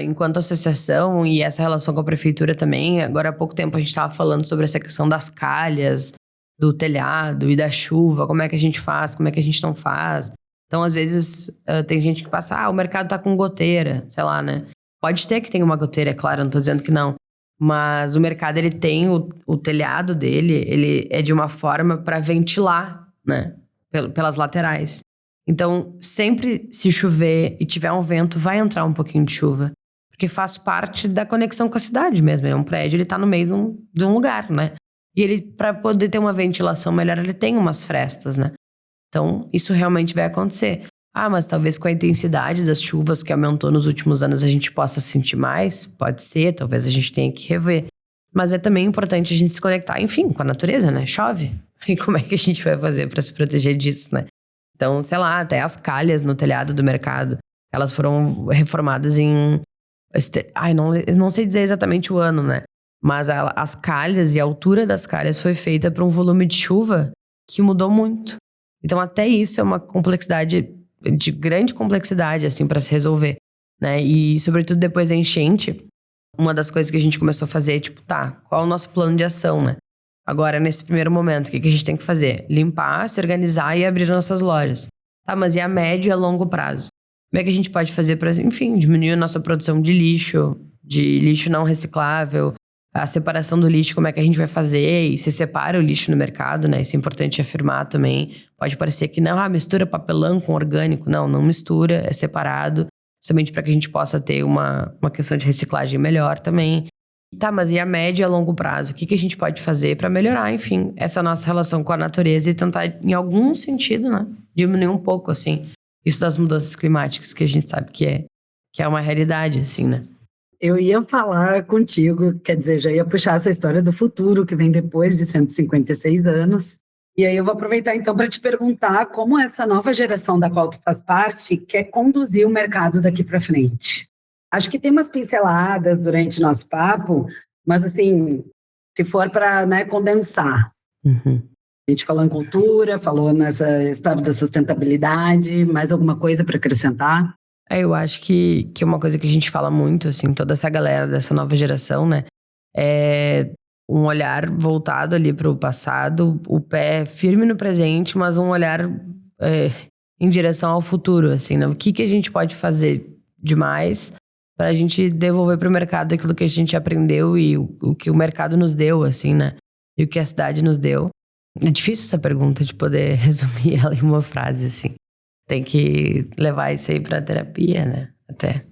enquanto associação e essa relação com a prefeitura também, agora há pouco tempo a gente estava falando sobre essa questão das calhas, do telhado e da chuva, como é que a gente faz, como é que a gente não faz. Então, às vezes, tem gente que passa, o mercado tá com goteira, sei lá, né? Pode ter que tenha uma goteira, é claro, não tô dizendo que não. Mas o mercado, ele tem o telhado dele, ele é de uma forma para ventilar, né? Pelas laterais. Então, sempre se chover e tiver um vento, vai entrar um pouquinho de chuva. Porque faz parte da conexão com a cidade mesmo. É um prédio, ele tá no meio de um lugar, né? E ele, para poder ter uma ventilação melhor, ele tem umas frestas, né? Então, isso realmente vai acontecer. Mas talvez com a intensidade das chuvas que aumentou nos últimos anos a gente possa sentir mais. Pode ser, talvez a gente tenha que rever. Mas é também importante a gente se conectar, enfim, com a natureza, né? Chove. E como é que a gente vai fazer para se proteger disso, né? Então, sei lá, até as calhas no telhado do mercado, elas foram reformadas em... não sei dizer exatamente o ano, né? Mas as calhas e a altura das calhas foi feita para um volume de chuva que mudou muito. Então, até isso é uma complexidade, de grande complexidade, assim, para se resolver, né? E, sobretudo, depois da enchente, uma das coisas que a gente começou a fazer é, qual é o nosso plano de ação, né? Agora, nesse primeiro momento, o que a gente tem que fazer? Limpar, se organizar e abrir nossas lojas. Mas e a médio e a longo prazo? Como é que a gente pode fazer para, enfim, diminuir a nossa produção de lixo não reciclável, a separação do lixo, como é que a gente vai fazer? E se separa o lixo no mercado, né? Isso é importante afirmar também. Pode parecer que não, mistura papelão com orgânico. Não mistura, é separado. Justamente para que a gente possa ter uma questão de reciclagem melhor também. Mas e a médio e a longo prazo? O que a gente pode fazer para melhorar, enfim, essa nossa relação com a natureza e tentar, em algum sentido, né? Diminuir um pouco, assim, isso das mudanças climáticas que a gente sabe que é uma realidade, assim, né? Eu ia falar contigo, quer dizer, já ia puxar essa história do futuro, que vem depois de 156 anos. E aí eu vou aproveitar, então, para te perguntar como essa nova geração da qual tu faz parte quer conduzir o mercado daqui para frente. Acho que tem umas pinceladas durante o nosso papo, mas, assim, se for para, né, condensar. A gente falou em cultura, falou nessa história da sustentabilidade, mais alguma coisa para acrescentar? Eu acho que uma coisa que a gente fala muito, assim, toda essa galera dessa nova geração, né? É um olhar voltado ali para o passado, o pé firme no presente, mas um olhar em direção ao futuro, assim, né? O que a gente pode fazer demais para a gente devolver para o mercado aquilo que a gente aprendeu e o que o mercado nos deu, assim, né? E o que a cidade nos deu. É difícil essa pergunta de poder resumir ela em uma frase, assim. Tem que levar isso aí pra terapia, né? Até.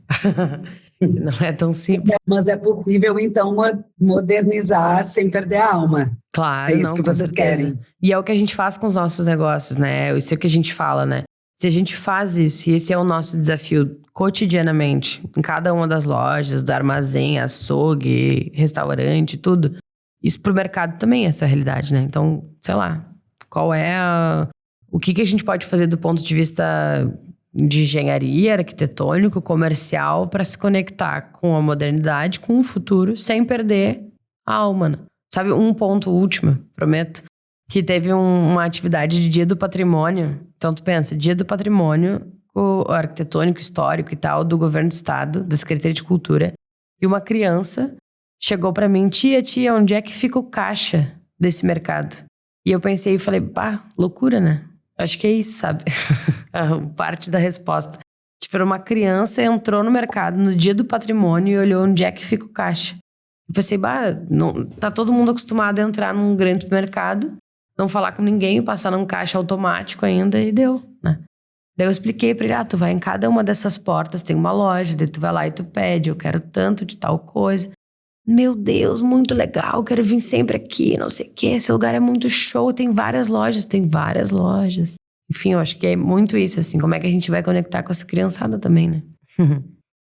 Não é tão simples. Mas é possível, então, modernizar sem perder a alma. Claro, é isso não, que com vocês certeza. querem. E é o que a gente faz com os nossos negócios, né? Isso é o que a gente fala, né? Se a gente faz isso, e esse é o nosso desafio cotidianamente, em cada uma das lojas, do armazém, açougue, restaurante, tudo, isso pro mercado também é essa realidade, né? Então, sei lá, qual é o que a gente pode fazer do ponto de vista de engenharia, arquitetônico, comercial, para se conectar com a modernidade, com o futuro, sem perder a alma, né? Sabe, um ponto último, prometo, que teve uma atividade de Dia do Patrimônio. Então, tu pensa, Dia do Patrimônio, o arquitetônico, histórico e tal, do governo do estado, da Secretaria de Cultura, e uma criança chegou para mim, tia, onde é que fica o caixa desse mercado? E eu pensei e falei, loucura, né? Acho que é isso, sabe? Parte da resposta. Tipo, uma criança entrou no mercado no Dia do Patrimônio e olhou onde é que fica o caixa. Eu pensei, não, tá todo mundo acostumado a entrar num grande mercado, não falar com ninguém, passar num caixa automático ainda e deu, né? Daí eu expliquei pra ele, tu vai em cada uma dessas portas, tem uma loja, daí tu vai lá e tu pede, eu quero tanto de tal coisa. Meu Deus, muito legal, quero vir sempre aqui, não sei o quê, esse lugar é muito show, tem várias lojas. Enfim, eu acho que é muito isso, assim, como é que a gente vai conectar com essa criançada também, né?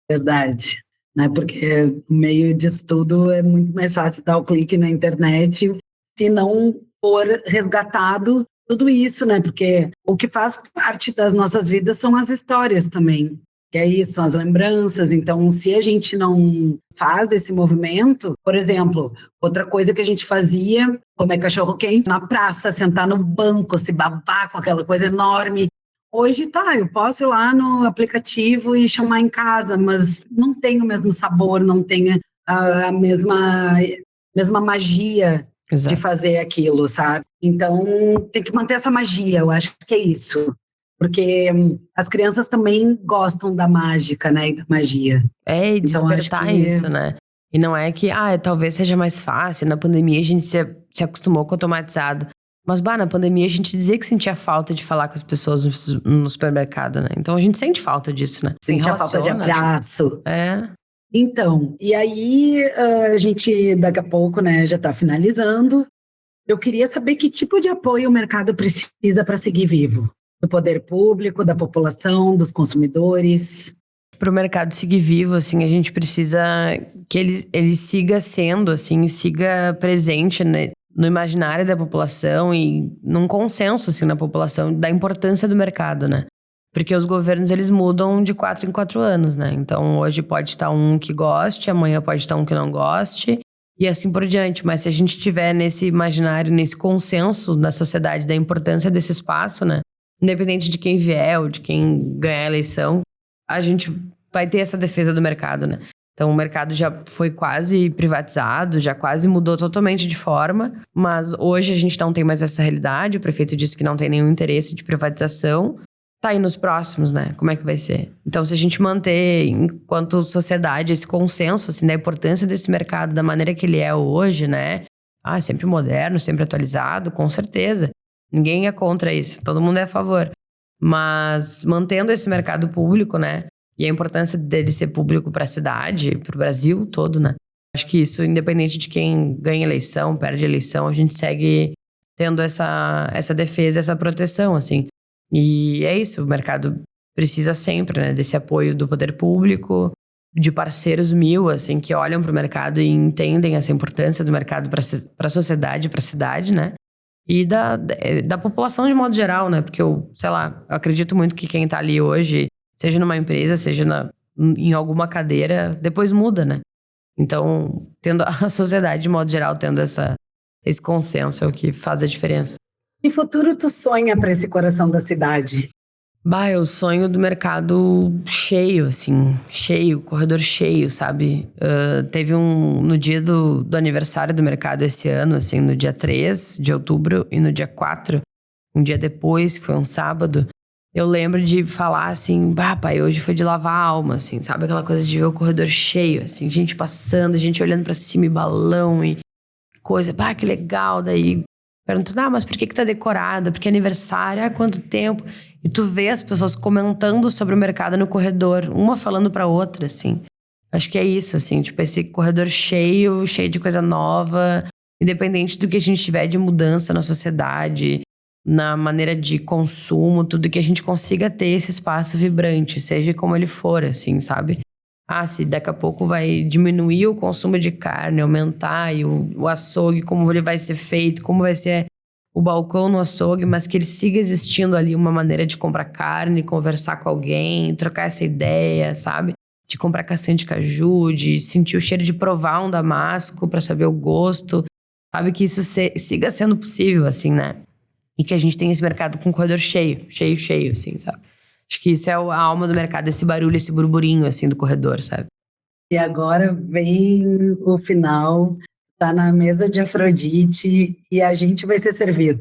Verdade, né? Porque no meio disso tudo é muito mais fácil dar o clique na internet se não for resgatado tudo isso, né? Porque o que faz parte das nossas vidas são as histórias também. Que é isso, são as lembranças. Então, se a gente não faz esse movimento, por exemplo, outra coisa que a gente fazia, comer cachorro-quente na praça, sentar no banco, se babar com aquela coisa enorme. Hoje, eu posso ir lá no aplicativo e chamar em casa, mas não tem o mesmo sabor, não tem a mesma magia. Exato. De fazer aquilo, sabe? Então, tem que manter essa magia, eu acho que é isso. Porque as crianças também gostam da mágica, né? E da magia. E despertar isso, né? E não é que, talvez seja mais fácil. Na pandemia a gente se acostumou com o automatizado. Mas, na pandemia a gente dizia que sentia falta de falar com as pessoas no supermercado, né? Então a gente sente falta disso, né? Sentia falta de abraço. Então, e aí a gente daqui a pouco, né, já está finalizando. Eu queria saber que tipo de apoio o mercado precisa para seguir vivo. Do poder público, da população, dos consumidores. Para o mercado seguir vivo, assim, a gente precisa que ele siga sendo, assim, siga presente, né, no imaginário da população e num consenso, assim, na população da importância do mercado, né? Porque os governos, eles mudam de 4 em 4 anos, né? Então, hoje pode estar um que goste, amanhã pode estar um que não goste e assim por diante. Mas se a gente tiver nesse imaginário, nesse consenso da sociedade da importância desse espaço, né? Independente de quem vier ou de quem ganhar a eleição, a gente vai ter essa defesa do mercado, né? Então, o mercado já foi quase privatizado, já quase mudou totalmente de forma, mas hoje a gente não tem mais essa realidade. O prefeito disse que não tem nenhum interesse de privatização. Tá aí nos próximos, né? Como é que vai ser? Então, se a gente manter, enquanto sociedade, esse consenso, assim, da importância desse mercado, da maneira que ele é hoje, né? Sempre moderno, sempre atualizado, com certeza. Ninguém é contra isso, todo mundo é a favor. Mas mantendo esse mercado público, né? E a importância dele ser público para a cidade, para o Brasil todo, né? Acho que isso, independente de quem ganha eleição, perde eleição, a gente segue tendo essa defesa, essa proteção, assim. E é isso, o mercado precisa sempre, né? Desse apoio do poder público, de parceiros assim, que olham para o mercado e entendem essa importância do mercado para a sociedade, para a cidade, né? E da população de modo geral, né? Porque eu acredito muito que quem tá ali hoje, seja numa empresa, seja em alguma cadeira, depois muda, né? Então, tendo a sociedade de modo geral, tendo esse consenso é o que faz a diferença. Que futuro tu sonha para esse coração da cidade? Eu sonho do mercado cheio, assim, cheio, corredor cheio, sabe? Teve no dia do aniversário do mercado esse ano, assim, no dia 3 de outubro e no dia 4, um dia depois, que foi um sábado, eu lembro de falar assim, pai, hoje foi de lavar a alma, assim, sabe? Aquela coisa de ver o corredor cheio, assim, gente passando, gente olhando pra cima e balão e coisa, que legal, daí perguntando, mas por que tá decorado? Porque é aniversário, quanto tempo? E tu vê as pessoas comentando sobre o mercado no corredor, uma falando pra outra, assim. Acho que é isso, assim, tipo, esse corredor cheio de coisa nova, independente do que a gente tiver de mudança na sociedade, na maneira de consumo, tudo que a gente consiga ter esse espaço vibrante, seja como ele for, assim, sabe? Se daqui a pouco vai diminuir o consumo de carne, aumentar e o açougue, como ele vai ser feito, como vai ser o balcão no açougue, mas que ele siga existindo ali uma maneira de comprar carne, conversar com alguém, trocar essa ideia, sabe? De comprar castanha de caju, de sentir o cheiro, de provar um damasco para saber o gosto, sabe? Que isso siga sendo possível, assim, né? E que a gente tenha esse mercado com corredor cheio, assim, sabe? Acho que isso é a alma do mercado, esse barulho, esse burburinho, assim, do corredor, sabe? E agora vem o final, tá na mesa de Afrodite e a gente vai ser servido.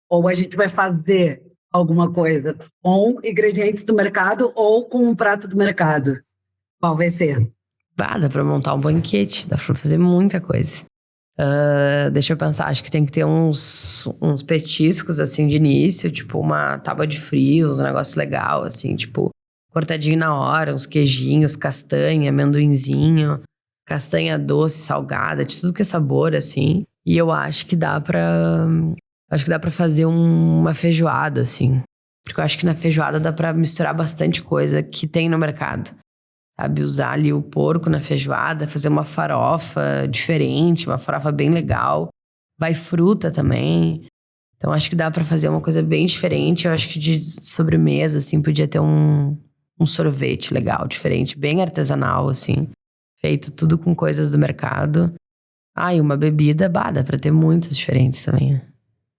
Ou a gente vai fazer alguma coisa com ingredientes do mercado ou com um prato do mercado. Qual vai ser? Dá pra montar um banquete, dá pra fazer muita coisa. Deixa eu pensar, acho que tem que ter uns petiscos, assim, de início, tipo uma tábua de frios, um negócio legal, assim, tipo, cortadinho na hora, uns queijinhos, castanha, amendoinzinho, castanha doce, salgada, de tudo que é sabor, assim. E eu acho que dá pra fazer uma feijoada, assim. Porque eu acho que na feijoada dá pra misturar bastante coisa que tem no mercado. Sabe, usar ali o porco na feijoada, fazer uma farofa diferente, uma farofa bem legal. Vai fruta também. Então, acho que dá pra fazer uma coisa bem diferente. Eu acho que de sobremesa, assim, podia ter um sorvete legal, diferente, bem artesanal, assim. Feito tudo com coisas do mercado. E uma bebida, dá pra ter muitas diferentes também.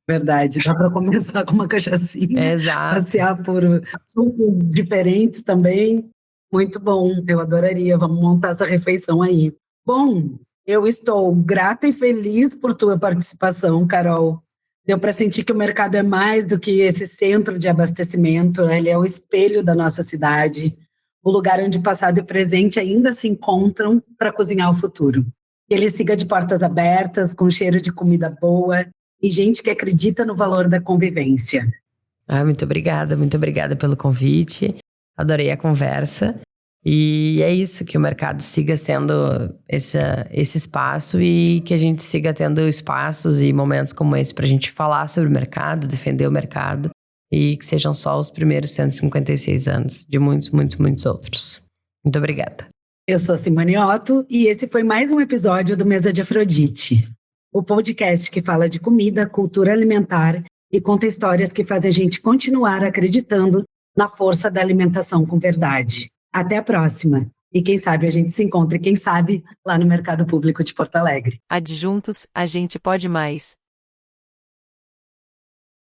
Verdade, dá para começar com uma cachaçinha. Exato. Passear por sucos diferentes também. Muito bom, eu adoraria. Vamos montar essa refeição aí. Bom, eu estou grata e feliz por tua participação, Carol. Deu para sentir que o mercado é mais do que esse centro de abastecimento, ele é o espelho da nossa cidade, o lugar onde passado e presente ainda se encontram para cozinhar o futuro. Que ele siga de portas abertas, com cheiro de comida boa e gente que acredita no valor da convivência. Muito obrigada pelo convite. Adorei a conversa. E é isso, que o mercado siga sendo esse espaço e que a gente siga tendo espaços e momentos como esse pra gente falar sobre o mercado, defender o mercado e que sejam só os primeiros 156 anos de muitos, muitos, muitos outros. Muito obrigada. Eu sou Simone Otto e esse foi mais um episódio do Mesa de Afrodite, o podcast que fala de comida, cultura alimentar e conta histórias que fazem a gente continuar acreditando na força da alimentação com verdade. Até a próxima. E quem sabe a gente se encontre, quem sabe, lá no Mercado Público de Porto Alegre. Adjuntos, a gente pode mais.